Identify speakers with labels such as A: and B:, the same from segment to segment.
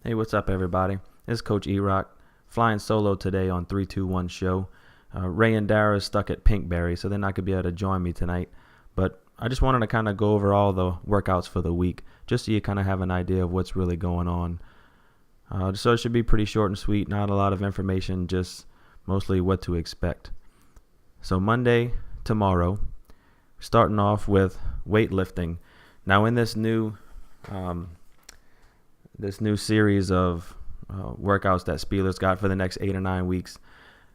A: Hey, what's up, everybody? This is Coach E-Rock, flying solo today on 321 show. Ray and Dara is stuck at Pinkberry, so they're not going to be able to join me tonight. But I just wanted to kind of go over all the workouts for the week, just so you kind of have an idea of what's really going on. So it should be pretty short and sweet, not a lot of information, just mostly what to expect. So Monday, tomorrow, starting off with weightlifting. Now in this new series of workouts that Spieler's got for the next 8 or 9 weeks,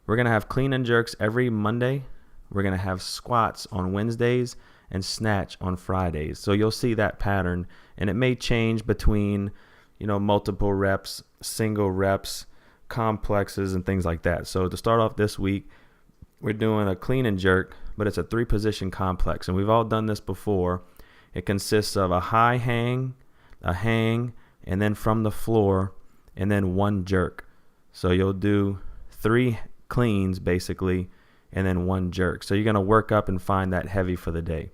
A: we're going to have clean and jerks every Monday. We're going to have squats on Wednesdays and snatch on Fridays. So you'll see that pattern, and it may change between, multiple reps, single reps, complexes, and things like that. So to start off this week, we're doing a clean and jerk, but it's a 3-position complex, and we've all done this before. It consists of a high hang, a hang, and then from the floor, and then 1 jerk. So you'll do 3 cleans basically, and then 1 jerk. So you're going to work up and find that heavy for the day.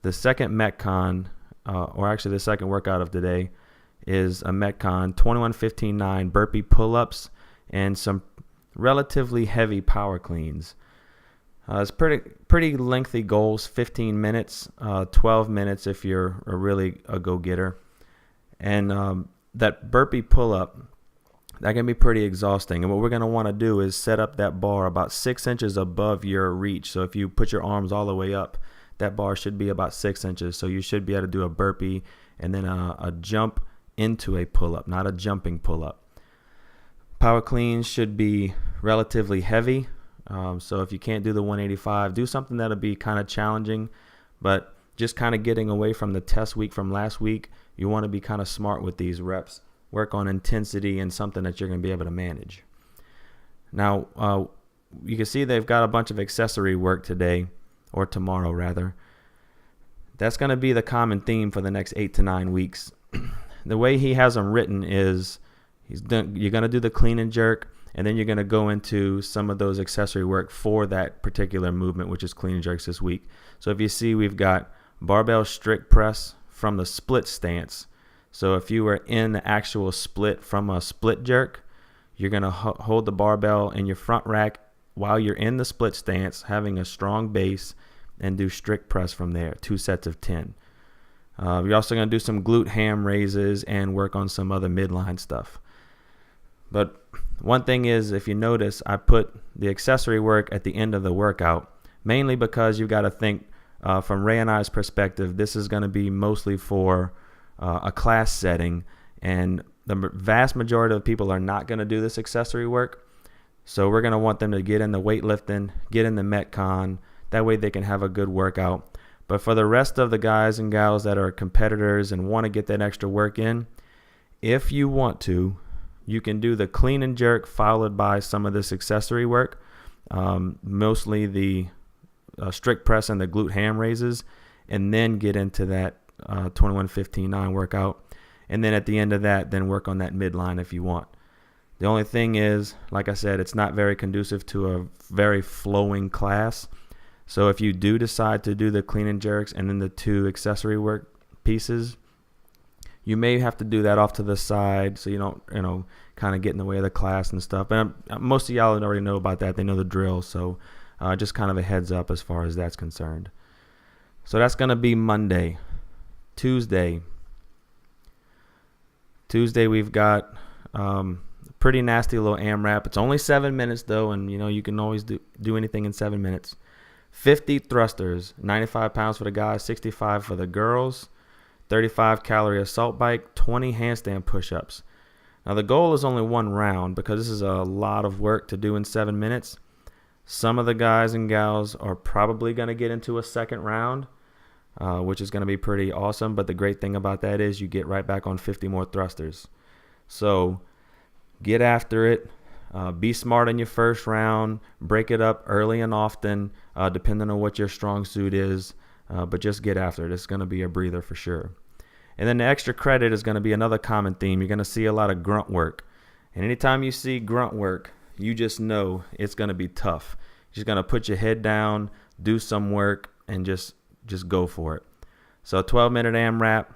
A: The second Metcon, or actually the second workout of today, is a Metcon 21-15-9 burpee pull-ups and some relatively heavy power cleans. It's pretty lengthy goals, 15 minutes, 12 minutes if you're really a go-getter. And that burpee pull-up, that can be pretty exhausting. And what we're going to want to do is set up that bar about 6 inches above your reach. So if you put your arms all the way up, that bar should be about 6 inches. So you should be able to do a burpee and then a jump into a pull-up, not a jumping pull-up. Power cleans should be relatively heavy. So if you can't do the 185, do something that'll be kind of challenging, but just kind of getting away from the test week from last week. You want to be kind of smart with these reps. Work on intensity and something that you're going to be able to manage. Now, you can see they've got a bunch of accessory work today, or tomorrow rather. That's going to be the common theme for the next 8 to 9 weeks. The way he has them written is you're going to do the clean and jerk, and then you're going to go into some of those accessory work for that particular movement, which is clean and jerks this week. So if you see, we've got barbell strict press from the split stance. So if you were in the actual split from a split jerk, you're going to hold the barbell in your front rack while you're in the split stance, having a strong base, and do strict press from there, 2 sets of 10. You're also going to do some glute ham raises and work on some other midline stuff. But one thing is, if you notice, I put the accessory work at the end of the workout, mainly because you've got to think from Ray and I's perspective, this is going to be mostly for a class setting, and the vast majority of people are not going to do this accessory work. So we're going to want them to get in the weightlifting, get in the Metcon. That way they can have a good workout. But for the rest of the guys and gals that are competitors and want to get that extra work in, if you want to, you can do the clean and jerk followed by some of this accessory work, mostly the strict press and the glute ham raises, and then get into that 21-15-9 workout. And then at the end of that, then work on that midline if you want. The only thing is, like I said, it's not very conducive to a very flowing class. So if you do decide to do the clean and jerks and then the 2 accessory work pieces, you may have to do that off to the side so you don't, kind of get in the way of the class and stuff. But most of y'all already know about that. They know the drill. So just kind of a heads up as far as that's concerned. So that's going to be Monday. Tuesday we've got a pretty nasty little AMRAP. It's only 7 minutes though, and you can always do anything in 7 minutes. 50 thrusters, 95 pounds for the guys, 65 for the girls, 35 calorie assault bike, 20 handstand push-ups. Now the goal is only 1 round because this is a lot of work to do in 7 minutes. Some of the guys and gals are probably going to get into a second round, which is going to be pretty awesome. But the great thing about that is you get right back on 50 more thrusters. So get after it. Be smart in your first round. Break it up early and often, depending on what your strong suit is. But just get after it. It's going to be a breather for sure. And then the extra credit is going to be another common theme. You're going to see a lot of grunt work. And anytime you see grunt work, you just know it's going to be tough. You're just going to put your head down, do some work, and just go for it. So 12-minute AMRAP,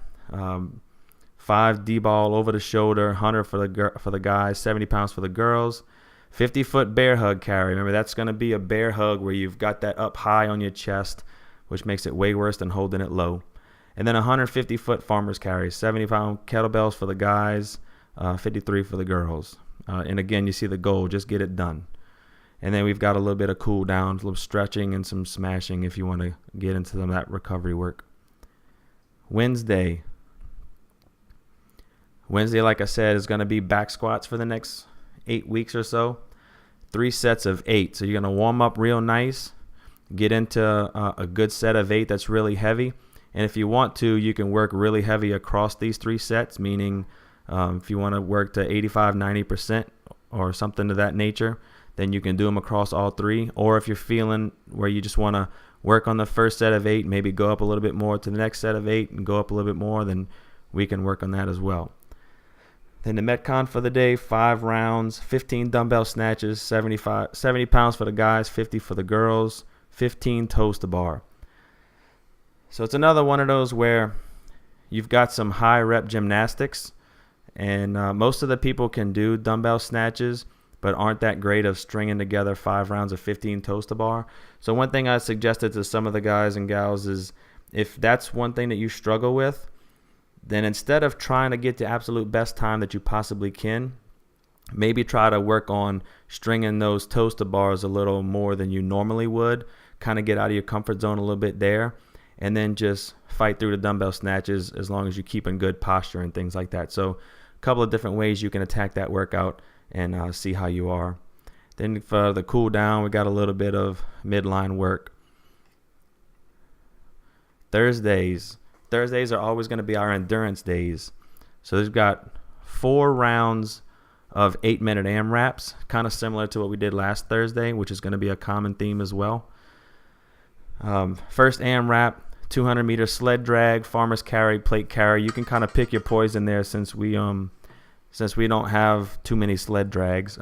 A: 5 D-ball over the shoulder, 100 for the guys, 70 pounds for the girls. 50-foot bear hug carry. Remember, that's going to be a bear hug where you've got that up high on your chest, which makes it way worse than holding it low. And then 150-foot farmer's carry, 70-pound kettlebells for the guys, 53 for the girls. And again, you see the goal, just get it done. And then we've got a little bit of cool down, a little stretching and some smashing if you want to get into some of that recovery work. Wednesday, like I said, is going to be back squats for the next 8 weeks or so. 3 sets of 8. So you're going to warm up real nice, get into a good set of 8 that's really heavy. And if you want to, you can work really heavy across these 3 sets, meaning if you want to work to 85, 90% or something to that nature, then you can do them across all 3. Or if you're feeling where you just want to work on the first set of 8, maybe go up a little bit more to the next set of 8 and go up a little bit more, then we can work on that as well. Then the Metcon for the day, 5 rounds, 15 dumbbell snatches, 70 pounds for the guys, 50 for the girls, 15 toes to bar. So it's another one of those where you've got some high rep gymnastics, and most of the people can do dumbbell snatches, but aren't that great of stringing together 5 rounds of 15 toes to bar. So one thing I suggested to some of the guys and gals is if that's one thing that you struggle with, then instead of trying to get the absolute best time that you possibly can, maybe try to work on stringing those toes to bars a little more than you normally would, kind of get out of your comfort zone a little bit there, and then just fight through the dumbbell snatches as long as you keep in good posture and things like that. So a couple of different ways you can attack that workout and see how you are. Then for the cool down, we got a little bit of midline work. Thursdays are always going to be our endurance days. So we've got 4 rounds of 8-minute AMRAPs, kind of similar to what we did last Thursday, which is going to be a common theme as well. First AMRAP, 200-meter sled drag, farmer's carry, plate carry. You can kind of pick your poison there since we don't have too many sleds.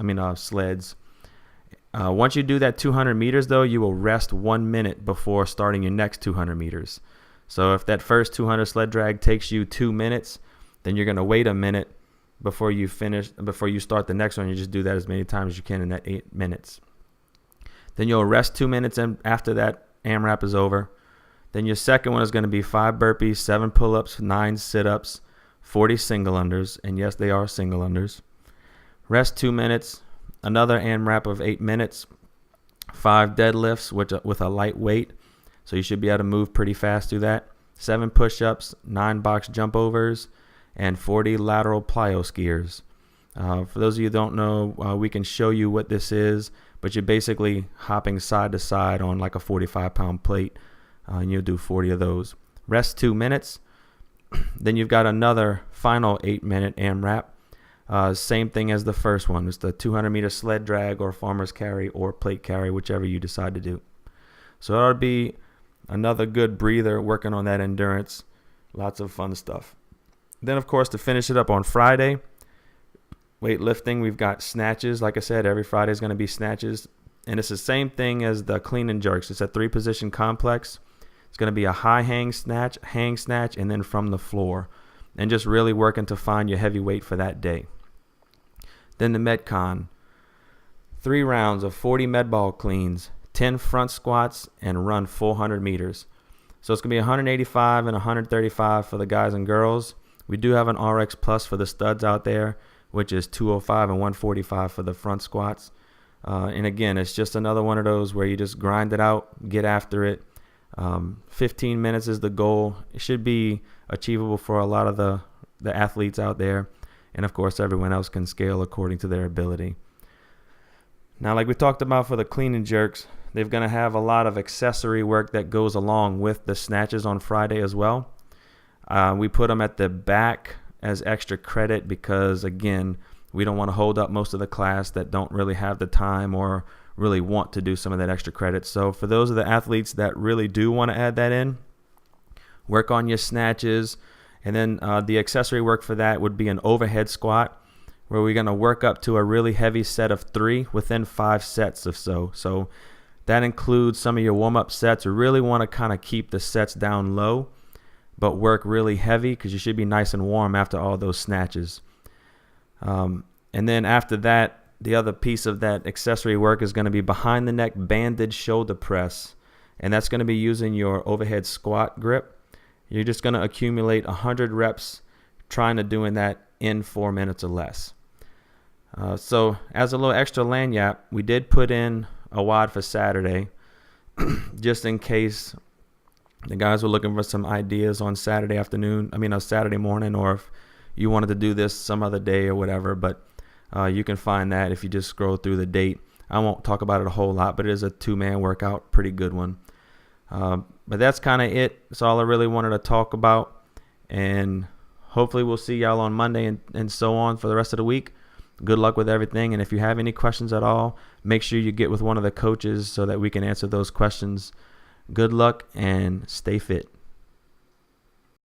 A: Once you do that 200 meters, though, you will rest 1 minute before starting your next 200 meters. So if that first 200 sled drag takes you 2 minutes, then you're going to wait a minute before you start the next one. You just do that as many times as you can in that 8 minutes. Then you'll rest 2 minutes after that AMRAP is over. Then your second one is going to be 5 burpees, 7 pull-ups, 9 sit-ups, 40 single unders, and yes, they are single unders. Rest 2 minutes, another AMRAP of 8 minutes, 5 deadlifts with a light weight, so you should be able to move pretty fast through that. 7 push-ups, 9 box jump overs, and 40 lateral plyo skiers. For those of you who don't know, we can show you what this is, but you're basically hopping side to side on like a 45-pound plate, and you'll do 40 of those. Rest 2 minutes. Then you've got another final 8-minute AMRAP. Same thing as the first one. It's the 200-meter sled drag or farmer's carry or plate carry, whichever you decide to do. So that would be another good breather working on that endurance. Lots of fun stuff. Then, of course, to finish it up on Friday, weightlifting, we've got snatches. Like I said, every Friday is going to be snatches. And it's the same thing as the clean and jerks. It's a 3-position complex. It's going to be a high hang snatch, and then from the floor. And just really working to find your heavy weight for that day. Then the Metcon. 3 rounds of 40 med ball cleans, 10 front squats, and run 400 meters. So it's going to be 185 and 135 for the guys and girls. We do have an RX Plus for the studs out there, which is 205 and 145 for the front squats. And again, it's just another one of those where you just grind it out, get after it. 15 minutes is the goal. It should be achievable for a lot of the athletes out there. And of course, everyone else can scale according to their ability. Now, like we talked about for the clean and jerks, they're going to have a lot of accessory work that goes along with the snatches on Friday as well. We put them at the back as extra credit because, again, we don't want to hold up most of the class that don't really have the time or really want to do some of that extra credit. So for those of the athletes that really do want to add that in, work on your snatches. And then the accessory work for that would be an overhead squat, where we're going to work up to a really heavy set of 3 within 5 sets of so. So that includes some of your warm-up sets. We really want to kind of keep the sets down low but work really heavy because you should be nice and warm after all those snatches. And then after that, the other piece of that accessory work is going to be behind the neck banded shoulder press. And that's going to be using your overhead squat grip. You're just going to accumulate 100 reps trying to doing that in 4 minutes or less. So as a little extra lanyard, we did put in a WOD for Saturday, just in case the guys were looking for some ideas on Saturday morning, or if you wanted to do this some other day or whatever. But you can find that if you just scroll through the date. I won't talk about it a whole lot, but it is a 2-man workout, pretty good one. But that's kind of it. That's all I really wanted to talk about. And hopefully we'll see y'all on Monday and so on for the rest of the week. Good luck with everything. And if you have any questions at all, make sure you get with one of the coaches so that we can answer those questions. Good luck and stay fit.